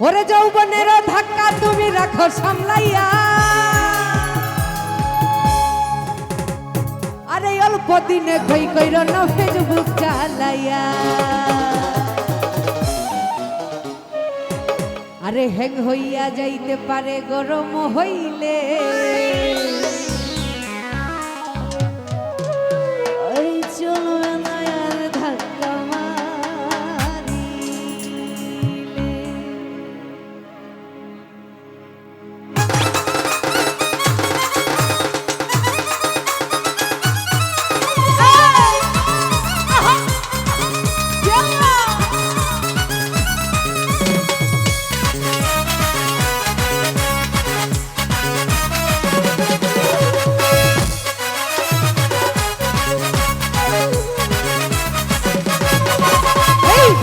ওরে যৌবনের ধাক্কা তুমি রাখো সামলাইয়া, আরে অল্প দিনে কই কইর না ফেসবুক চালাইয়া, আরে হ্যাং হইয়া যাইতে পারে গরম হইলে, ওই চলবে না আর ধাক্কা মারিলে।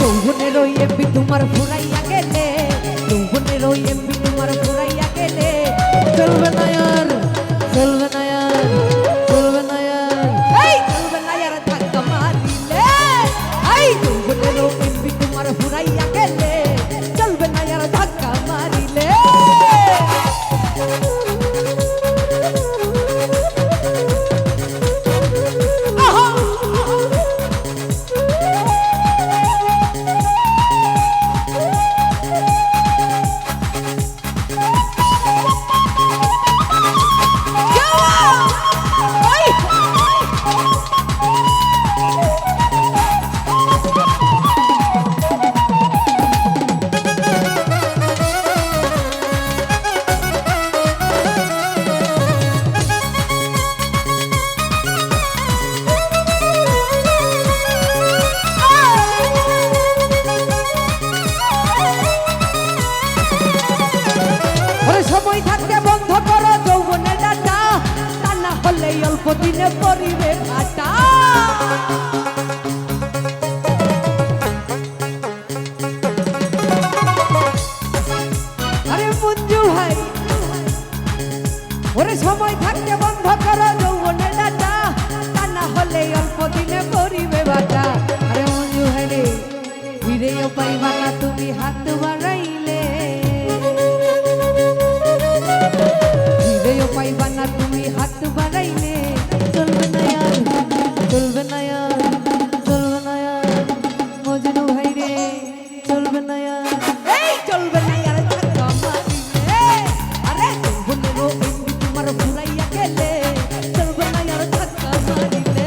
যৌবনের ওই এমবি তোমার ফুরাইয়া গেলে, যৌবনের ওই এমবি তোমার ফুরাইয়া গেলে, চলবে না আর, চলবে না আর, চলবে না আর, এই চলবে না আর ধাক্কা মারিলে, এই যৌবনের ওই এমবি তোমার ফুরাইয়া গেলে, চলবে না আর ধাক্কা মারিলে। সময় থাকতে বন্ধ করো যৌবনের ডাটা, তা না হলে অল্প দিনে পরিবে ঘাটা। আরে মঞ্জু ভাই, ওরে সময় থাকতে বন্ধ করো যৌবনের ডাটা, তা না হলে অল্প দিনে পরিবে ঘাটা। আরে মঞ্জু ভাই রে, ফিরেও পাইবা না তুমি হাত বাড়াইলে, পাইবা না তুমি হাত বাড়াইলে, চলবে না আর, চলবে না আর, চলবে না আর, মজনু ভাই রে, চলবে না আর, এই চলবে না আর ধাক্কা মারিলে, আরে যৌবনের এমবি তোমার ফুরাইয়া গেলে, চলবে না আর ধাক্কা মারিলে।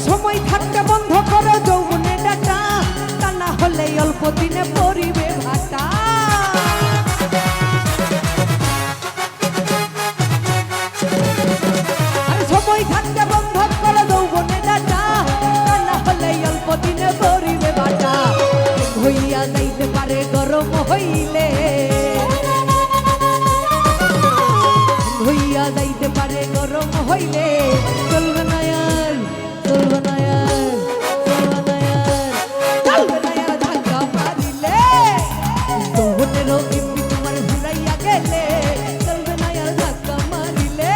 সময় থাকতে বন্ধ করো যৌবনের ডাটা, তা না হলে অল্প দিনে পরিবে ভাটা। সময় থাকতে বন্ধ করো যৌবনের ডাটা, তা না হলে অল্প দিনে পরিবে ভাটা। হইয়া যাইতে পারে গরম হইলে, হইয়া যাইতে পারে গরম হইলে, চলবে না আর, চলবে না আর, চলবে না আর, চলবে না আর ধাক্কা মারিলে, যৌবনের এমবি তোমার ফুরাইয়া গেলে, চলবে না আর ধাক্কা মারিলে।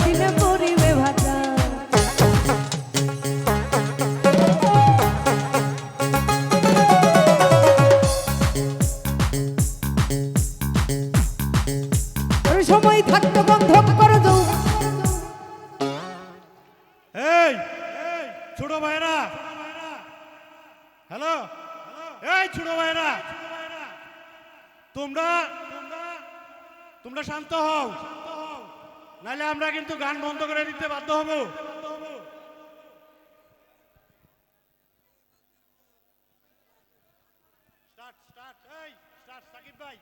দিনে পড়িবে ভাটা সময় থাকতে বন্ধ করে দাও এই ছোট ভাইরা হ্যালো এই ছোট ভাইরা তোমরা তোমরা শান্ত হও নাহলে আমরা কিন্তু গান বন্ধ করে দিতে বাধ্য হব স্টার্ট স্টার্ট এই স্টার্ট সাকিব ভাই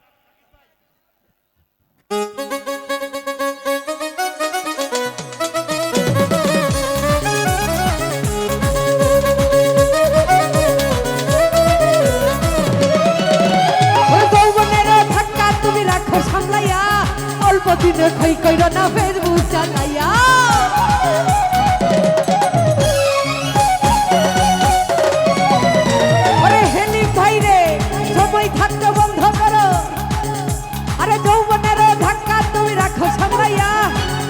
দিনে খই কইর না ফেসবুক চালাইয়া আরে হেলি ভাই রে সময় থাকতে বন্ধ করো আরে যৌবনের ধাক্কা তুমি রাখো সামলাইয়া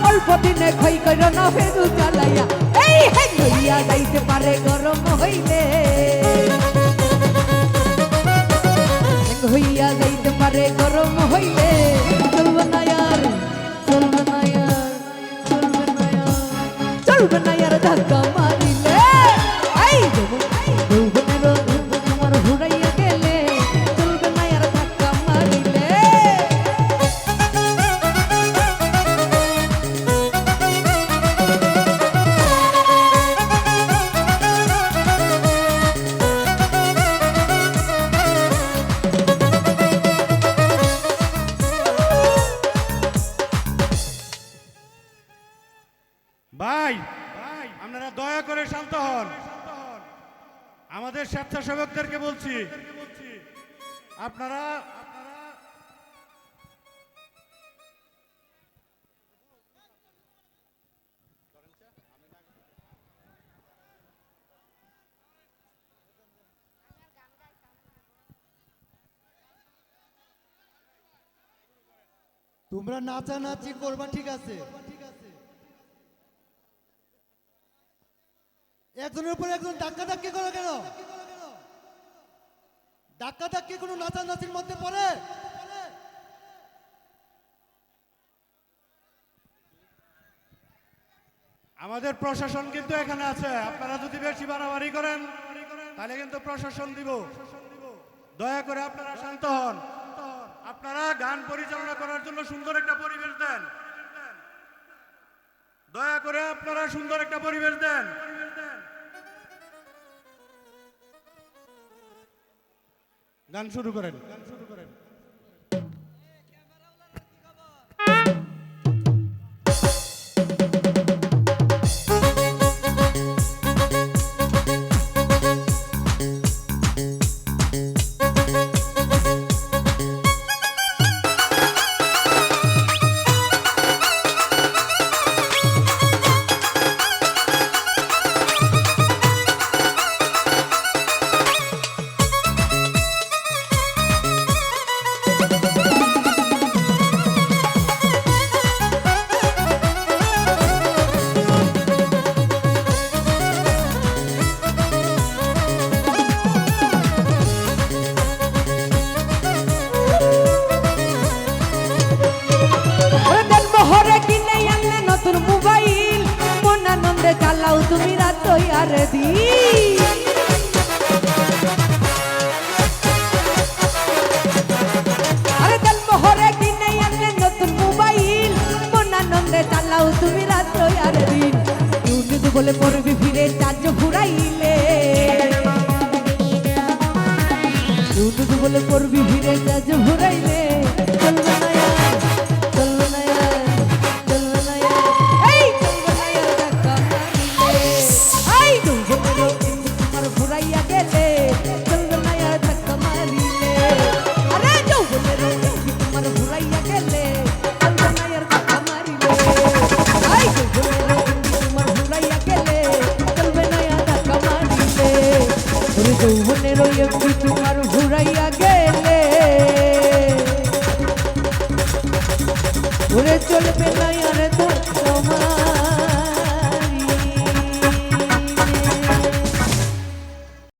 অল্প দিনে খই কইর না ফেসবুক চালাইয়া এই হইয়া যাইতে পারে গরম হইলে হইয়া যাইতে পারে গরম হইলে চলবে না यार চলবে না यार চলবে না यार চলবে না यार ধাক্কা মারিলে এই যৌবনের তোমার ঘুরাইয়া গেলে চলবে না यार ধাক্কা মারিলে ভাই আপনারা দয়া করে শান্ত হন আমাদের স্বেচ্ছাসেবকদেরকে বলছি আপনারা তোমরা নাচানাচি করবা ঠিক আছে একজনের উপর একজন ধাক্কা ধাক্কি করো কেন ধাক্কা ধাক্কি কোনো নাচানাচির মধ্যে পড়ে আমাদের প্রশাসন কিন্তু এখানে আছে আপনারা যদি বেশি বাড়াবাড়ি করেন তাহলে কিন্তু প্রশাসন দিব দয়া করে আপনারা শান্ত হন আপনারা গান পরিচালনা করার জন্য সুন্দর একটা পরিবেশ দেন দয়া করে আপনারা সুন্দর একটা পরিবেশ দেন গান শুরু করেন চালাও তুমি রাত আর দিন আরে জন্মহরে কিনে আনলে নতুন মোবাইল মন আনন্দে চালাও তুমি রাত আর দিন ইউনিট বলে পড়বি ফিরে চার্জ ফুরাইলে ইউনিট বলে পড়বি ফিরে চার্জ ফুরাইলে চলবে না চলবে না চলবে না এই চলবে না ধাক্কা এই তোমার ঘুরাইয়া গেলে চলবে না ধাক্কা মারিলে আরে যৌবনের তোমার ঘুরাইয়া গেলে চলবে না ধাক্কা মারিলে এই যৌবনের তোমার ঘুরাইয়া গেলে চলবে না ধাক্কা মারিলে ওরে যৌবনের তোমার ঘুরাইয়া গেলে ওরে চলবে না ধাক্কা